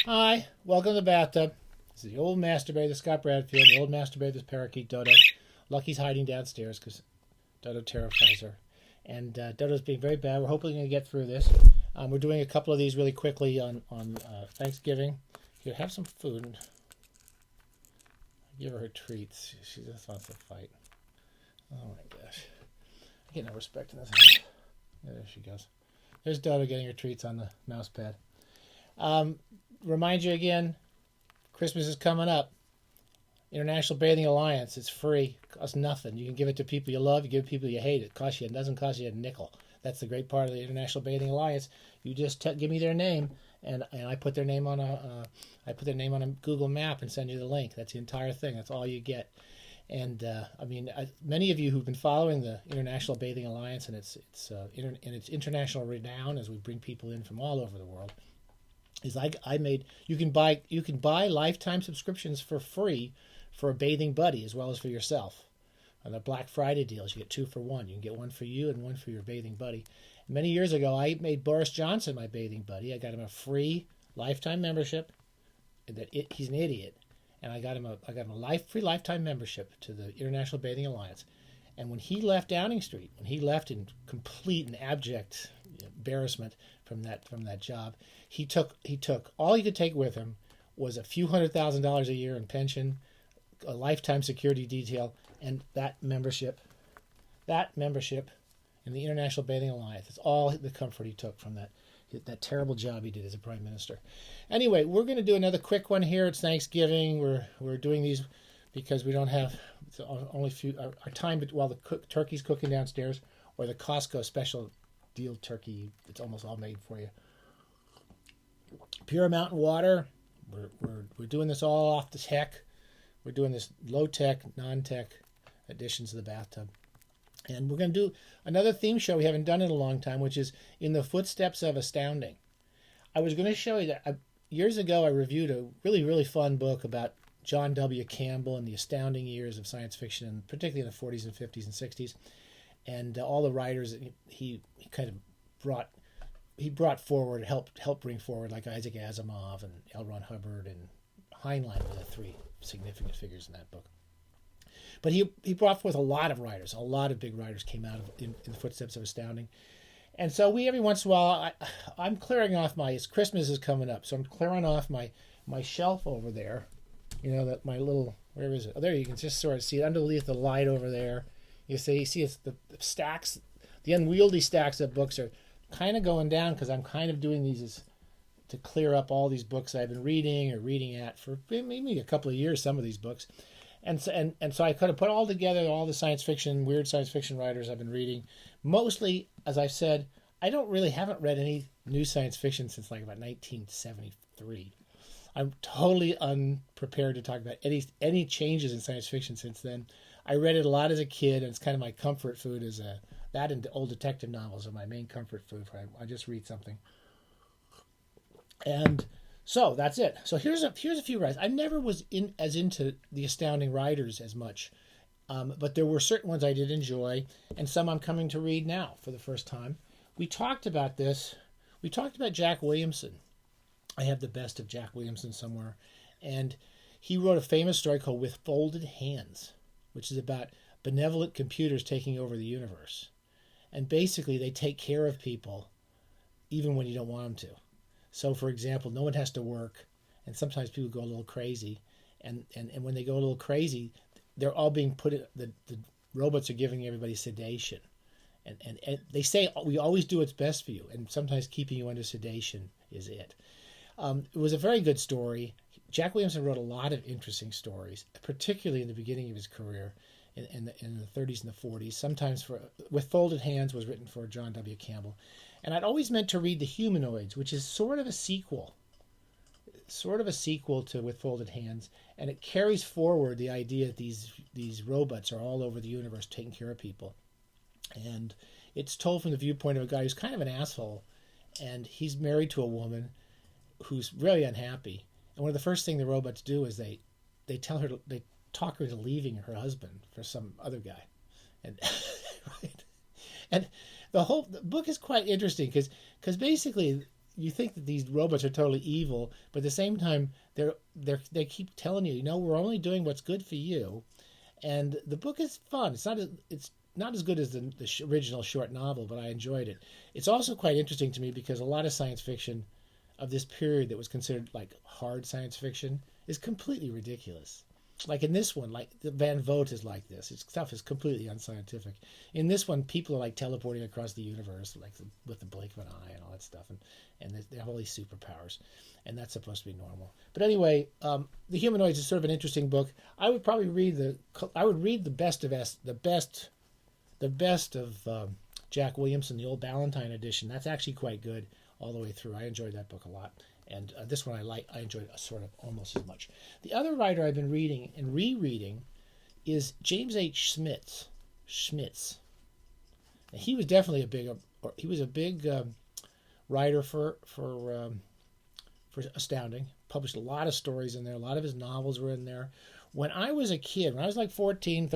Hi, welcome to the bathtub. This is the old masturbator, the Scott Bradfield, the old masturbator, this parakeet, Dodo. Lucky's hiding downstairs because Dodo terrifies her. And Dodo's being very bad. We're hoping to get through this. We're doing a couple of these really quickly on Thanksgiving. Here, have some food. Give her treats. She just wants to fight. Oh my gosh. I get no respect in this house. There she goes. There's Dodo getting her treats on the mouse pad. Remind you again, Christmas is coming up. International Bathing Alliance. It's free. It costs nothing. You can give it to people you love. You give it to people you hate. It doesn't cost you a nickel. That's the great part of the International Bathing Alliance. You just give me their name, and I put their name on a Google map and send you the link. That's the entire thing. That's all you get. And many of you who've been following the International Bathing Alliance and its international renown as we bring people in from all over the world, is you can buy lifetime subscriptions for free for a bathing buddy as well as for yourself. On the Black Friday deals, you get 2 for 1. You can get 1 for you and 1 for your bathing buddy. Many years ago, I made Boris Johnson my bathing buddy. I got him a free lifetime membership. He's an idiot, and I got him a free lifetime membership to the International Bathing Alliance. And when he left Downing Street, when he left in complete and abject embarrassment from that job, he took all he could take with him was a few $100,000 a year in pension, a lifetime security detail, and that membership in the International Bathing Alliance. It's all the comfort he took from that terrible job he did as a prime minister. Anyway, we're going to do another quick one here. It's Thanksgiving. We're doing these because we don't have only our time while the turkey's cooking downstairs, or the Costco special deal turkey. It's almost all made for you. Pure mountain water. We're doing this all off the tech. We're doing this low tech, non-tech additions to the bathtub. And we're going to do another theme show we haven't done in a long time, which is In the Footsteps of Astounding. I was going to show you that years ago I reviewed a really, really fun book about John W. Campbell and the astounding years of science fiction, and particularly in the 40s and 50s and 60s. And all the writers he kind of brought forward, helped bring forward, like Isaac Asimov and L. Ron Hubbard and Heinlein were the 3 significant figures in that book. But he brought forth a lot of writers. A lot of big writers came out in the footsteps of Astounding. And so every once in a while, I'm clearing off Christmas is coming up, so I'm clearing off my shelf over there. You know, that my little, where is it? Oh, there, you can just sort of see it underneath the light over there. You see it's the stacks, the unwieldy stacks of books are kind of going down because I'm kind of doing these to clear up all these books I've been reading for maybe a couple of years, some of these books. And so I could have put all together all the weird science fiction writers I've been reading. Mostly, as I've said, I haven't read any new science fiction since like about 1973. I'm totally unprepared to talk about any changes in science fiction since then. I read it a lot as a kid, and it's kind of my comfort food. That and old detective novels are my main comfort food. I just read something. And so that's it. So here's a few writers. I never was as into the Astounding writers as much, but there were certain ones I did enjoy, and some I'm coming to read now for the first time. We talked about this. We talked about Jack Williamson. I have the best of Jack Williamson somewhere, and he wrote a famous story called With Folded Hands, which is about benevolent computers taking over the universe. And basically, they take care of people even when you don't want them to. So, for example, no one has to work, and sometimes people go a little crazy. And when they go a little crazy, they're all being the robots are giving everybody sedation. And they say, we always do what's best for you, and sometimes keeping you under sedation is it. It was a very good story. Jack Williamson wrote a lot of interesting stories, particularly in the beginning of his career in the 30s and the 40s. Sometimes With Folded Hands was written for John W. Campbell. And I'd always meant to read the Humanoids, which is sort of a sequel to With Folded Hands, and it carries forward the idea that these robots are all over the universe taking care of people. And it's told from the viewpoint of a guy who's kind of an asshole, and he's married to a woman who's really unhappy. And one of the first things the robots do is they talk her into leaving her husband for some other guy. And right? And the book is quite interesting because basically you think that these robots are totally evil, but at the same time, they keep telling you, we're only doing what's good for you. And the book is fun. It's not as good as the original short novel, but I enjoyed it. It's also quite interesting to me because a lot of science fiction of this period that was considered like hard science fiction is completely ridiculous. Like in this one, like the Van Vogt is like this. His stuff is completely unscientific. In this one, people are like teleporting across the universe, like with the blink of an eye and all that stuff, and they have all these superpowers, and that's supposed to be normal. But anyway, the Humanoids is sort of an interesting book. I would probably read the best of Jack Williamson, the old Ballantine edition. That's actually quite good all the way through. I enjoyed that book a lot. And this one I enjoyed sort of almost as much. The other writer I've been reading and rereading is James H. Schmitz. Now, he was definitely a big writer for Astounding. Published a lot of stories in there. A lot of his novels were in there. When I was a kid, when I was like 13,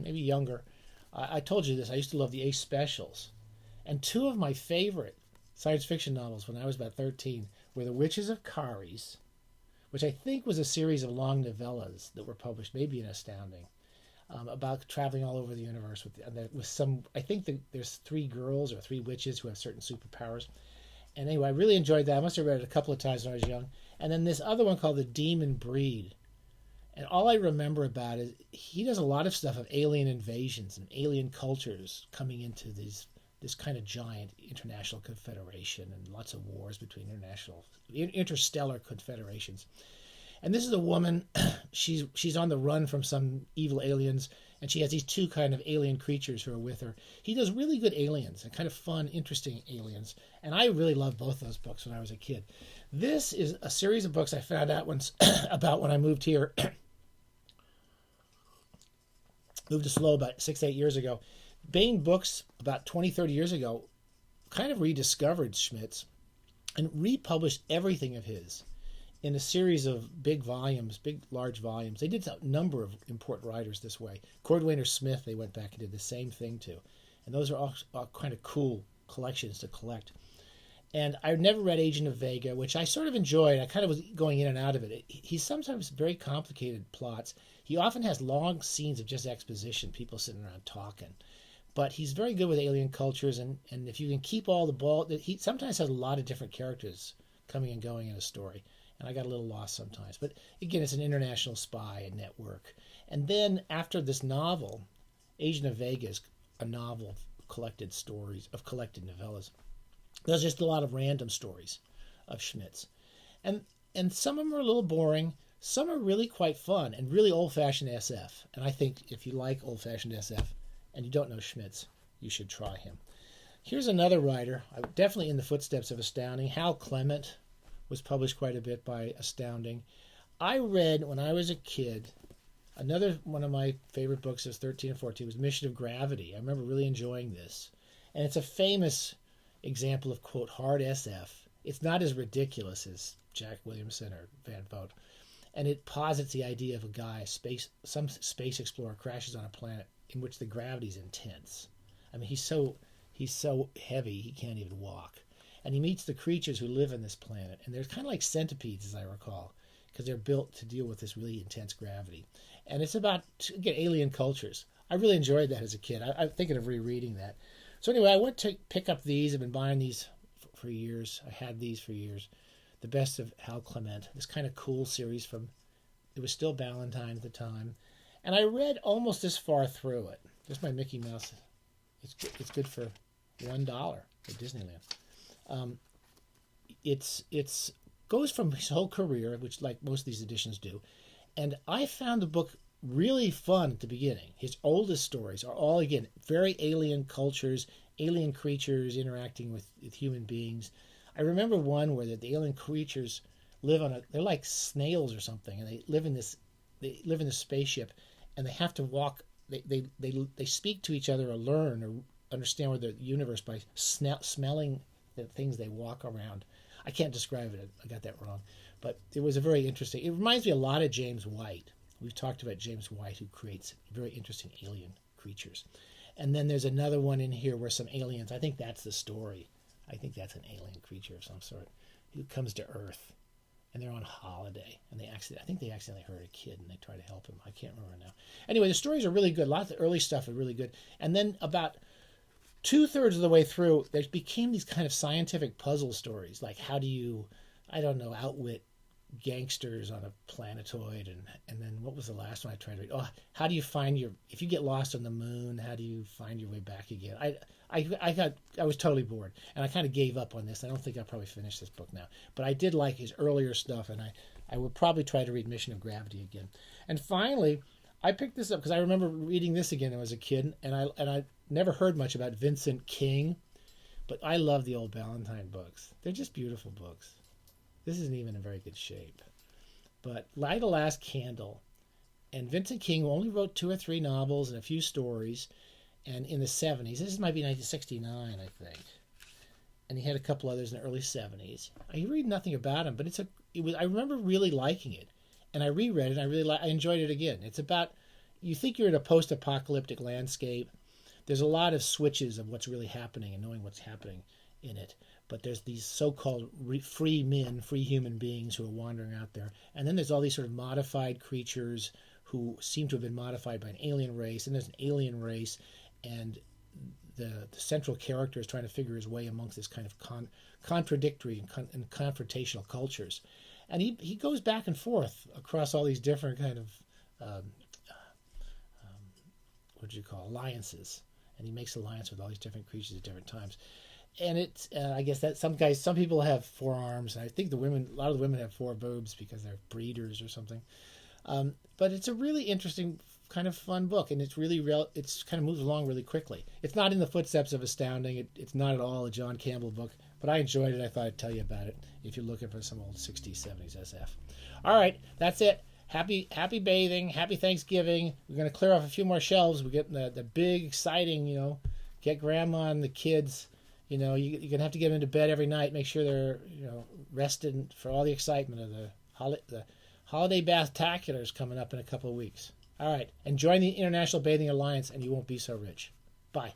maybe younger, I told you this. I used to love the Ace Specials. And two of my favorite science fiction novels when I was about 13 were The Witches of Caris, which I think was a series of long novellas that were published, maybe in Astounding, about traveling all over the universe with some. I think there's 3 girls or 3 witches who have certain superpowers. And anyway, I really enjoyed that. I must have read it a couple of times when I was young. And then this other one called The Demon Breed. And all I remember about it, he does a lot of stuff of alien invasions and alien cultures coming into this kind of giant international confederation and lots of wars between interstellar confederations. And this is a woman, she's on the run from some evil aliens, and she has these 2 kind of alien creatures who are with her. He does really good aliens and kind of fun, interesting aliens. And I really loved both those books when I was a kid. This is a series of books I found out about when I moved here. Moved to SLO about 6-8 years ago. Baen Books, about 20, 30 years ago, kind of rediscovered Schmitz and republished everything of his in a series of big volumes, large volumes. They did a number of important writers this way. Cordwainer Smith, they went back and did the same thing to. And those are all kind of cool collections to collect. And I've never read Agent of VEGA, which I sort of enjoyed. I kind of was going in and out of it. He's sometimes very complicated plots. He often has long scenes of just exposition, people sitting around talking. But he's very good with alien cultures, and if you can keep all the ball, he sometimes has a lot of different characters coming and going in a story. And I got a little lost sometimes. But again, it's an international spy and network. And then after this novel, Agent of VEGA is a novel of collected novellas. There's just a lot of random stories of Schmitz. And some of them are a little boring. Some are really quite fun and really old-fashioned SF. And I think if you like old-fashioned SF and you don't know Schmitz, you should try him. Here's another writer, definitely in the footsteps of Astounding. Hal Clement was published quite a bit by Astounding. I read, when I was a kid, another one of my favorite books as 13 and 14 was Mission of Gravity. I remember really enjoying this. And it's a famous example of, quote, hard SF. It's not as ridiculous as Jack Williamson or Van Vogt. And it posits the idea of a guy, some space explorer crashes on a planet in which the gravity is intense. I mean, he's so heavy he can't even walk. And he meets the creatures who live on this planet. And they're kind of like centipedes, as I recall, because they're built to deal with this really intense gravity. And it's about, again, alien cultures. I really enjoyed that as a kid. I'm thinking of rereading that. So anyway, I went to pick up these. I've been buying these for years. I had these for years. The Best of Hal Clement, this kind of cool series it was still Ballantine at the time. And I read almost this far through it. There's my Mickey Mouse. It's good for $1 at Disneyland. It's goes from his whole career, which like most of these editions do. And I found the book really fun at the beginning. His oldest stories are all, again, very alien cultures, alien creatures interacting with human beings. I remember one where the alien creatures they're like snails or something, and they live in this spaceship, and they have to walk. They speak to each other or learn or understand where the universe by smelling the things they walk around. I can't describe it. I got that wrong, but it was a very interesting. It reminds me a lot of James White. We've talked about James White, who creates very interesting alien creatures. And then there's another one in here where some aliens. I think that's the story. I think that's an alien creature of some sort who comes to Earth, and they're on holiday, and I think they accidentally hurt a kid, and they try to help him. I can't remember now. Anyway, the stories are really good. Lots of early stuff is really good. And then about 2/3 of the way through, there became these kind of scientific puzzle stories, like how do you, I don't know, outwit gangsters on a planetoid, and then what was the last one I tried to read? Oh, how do you find if you get lost on the moon, how do you find your way back again? I was totally bored, and I kind of gave up on this. I don't think I'll probably finish this book now, but I did like his earlier stuff, and I would probably try to read Mission of Gravity again. And finally, I picked this up because I remember reading this again when I was a kid, and I never heard much about Vincent King, but I love the old Ballantine books. They're just beautiful books. This isn't even in very good shape. But Light a Last Candle. And Vincent King only wrote 2 or 3 novels and a few stories. And in the 70s, this might be 1969, I think. And he had a couple others in the early 70s. I read nothing about him, but I remember really liking it. And I reread it, and I enjoyed it again. It's about, you think you're in a post-apocalyptic landscape. There's a lot of switches of what's really happening and knowing what's happening in it. But there's these so-called free men, free human beings who are wandering out there. And then there's all these sort of modified creatures who seem to have been modified by an alien race. And there's an alien race. And the central character is trying to figure his way amongst this kind of contradictory and confrontational cultures. And he goes back and forth across all these different kind of, alliances. And he makes alliance with all these different creatures at different times. And it's, I guess that some people have 4 arms, and I think a lot of the women have 4 boobs because they're breeders or something. But it's a really interesting, kind of fun book, and it's it's kind of moves along really quickly. It's not in the footsteps of Astounding. It's not at all a John Campbell book, but I enjoyed it. I thought I'd tell you about it if you're looking for some old 60s, 70s SF. All right, that's it. Happy bathing, happy Thanksgiving. We're going to clear off a few more shelves. We're getting the big, exciting, get grandma and the kids. You're going to have to get them into bed every night. Make sure they're, rested for all the excitement of the holiday bath-taculars coming up in a couple of weeks. All right. And join the International Bathing Alliance, and you won't be so rich. Bye.